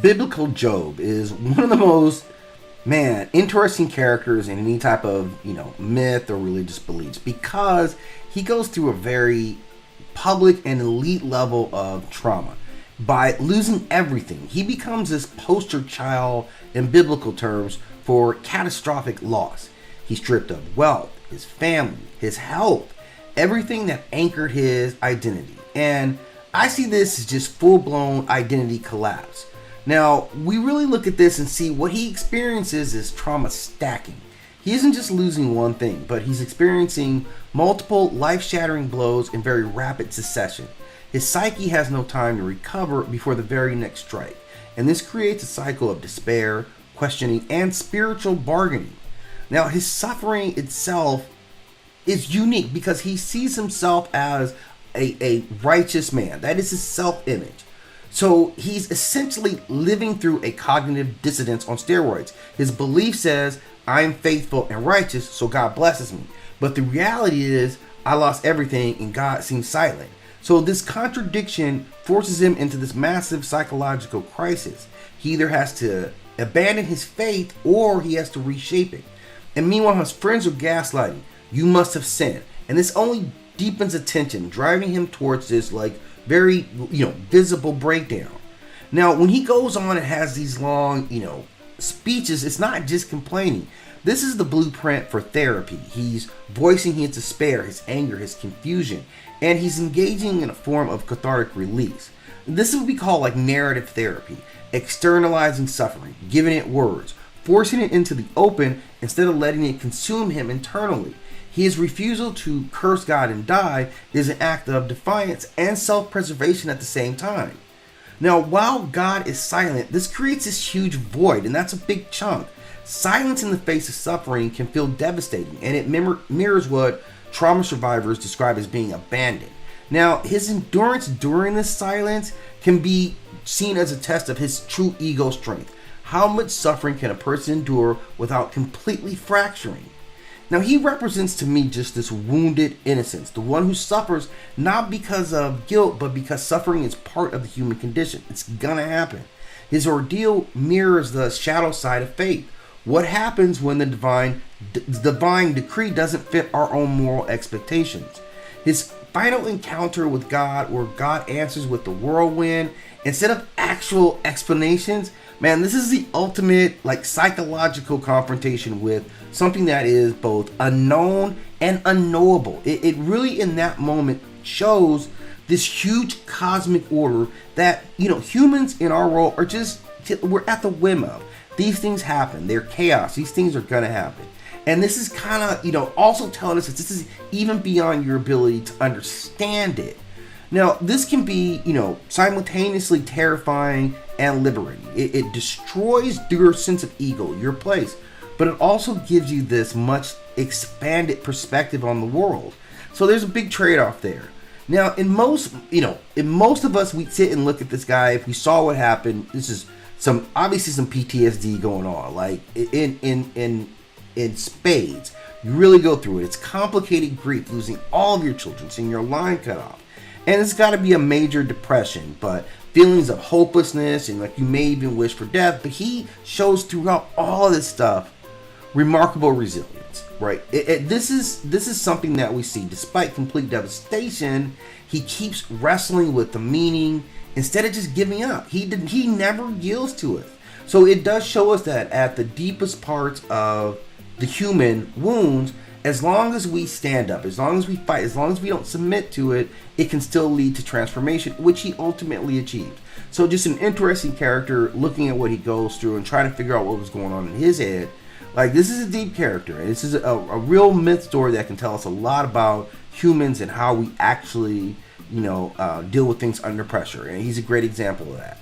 biblical Job is one of the most, interesting characters in any type of, myth or religious beliefs, because he goes through a very public and elite level of trauma. By losing everything, he becomes this poster child in biblical terms for catastrophic loss. He's stripped of wealth, his family, his health, everything that anchored his identity. And I see this as just full-blown identity collapse. Now, we really look at this and see what he experiences is trauma stacking. He isn't just losing one thing, but he's experiencing multiple life-shattering blows in very rapid succession. His psyche has no time to recover before the very next strike, and this creates a cycle of despair, questioning, and spiritual bargaining. Now, his suffering itself is unique because he sees himself as a righteous man. That is his self-image. So he's essentially living through a cognitive dissonance on steroids. His belief says, I am faithful and righteous, so God blesses me. But the reality is, I lost everything and God seems silent. So this contradiction forces him into this massive psychological crisis. He either has to abandon his faith or he has to reshape it. And meanwhile, his friends are gaslighting. You must have sinned. And this only deepens the tension, driving him towards this very, visible breakdown. Now, when he goes on and has these long, speeches, it's not just complaining. This is the blueprint for therapy. He's voicing his despair, his anger, his confusion, and he's engaging in a form of cathartic release. This is what we call narrative therapy, externalizing suffering, giving it words, forcing it into the open instead of letting it consume him internally. His refusal to curse God and die is an act of defiance and self-preservation at the same time. Now, while God is silent, this creates this huge void, and that's a big chunk. Silence in the face of suffering can feel devastating, and it mirrors what trauma survivors describe as being abandoned. Now, his endurance during this silence can be seen as a test of his true ego strength. How much suffering can a person endure without completely fracturing? Now, he represents to me just this wounded innocence, the one who suffers not because of guilt, but because suffering is part of the human condition. It's gonna happen. His ordeal mirrors the shadow side of faith. What happens when the divine decree doesn't fit our own moral expectations? His final encounter with God, where God answers with the whirlwind instead of actual explanations, this is the ultimate psychological confrontation with something that is both unknown and unknowable. It really in that moment shows this huge cosmic order that humans in our world are we're at the whim of. These things happen. They're chaos. These things are gonna happen. And this is kind of also telling us that this is even beyond your ability to understand it. Now, this can be, simultaneously terrifying and liberating. It destroys your sense of ego, your place, but it also gives you this much expanded perspective on the world. So there's a big trade-off there. Now, in most of us, we sit and look at this guy. If we saw what happened, this is obviously some PTSD going on, in spades. You really go through it. It's complicated grief, losing all of your children, seeing your line cut off. And it's got to be a major depression, but feelings of hopelessness, and you may even wish for death. But he shows throughout all of this stuff remarkable resilience, right? This is something that we see. Despite complete devastation, he keeps wrestling with the meaning instead of just giving up. He never yields to it. So it does show us that at the deepest parts of the human wounds, as long as we stand up, as long as we fight, as long as we don't submit to it, it can still lead to transformation, which he ultimately achieved. So just an interesting character, looking at what he goes through and trying to figure out what was going on in his head. This is a deep character, and this is a real myth story that can tell us a lot about humans and how we actually, deal with things under pressure. And he's a great example of that.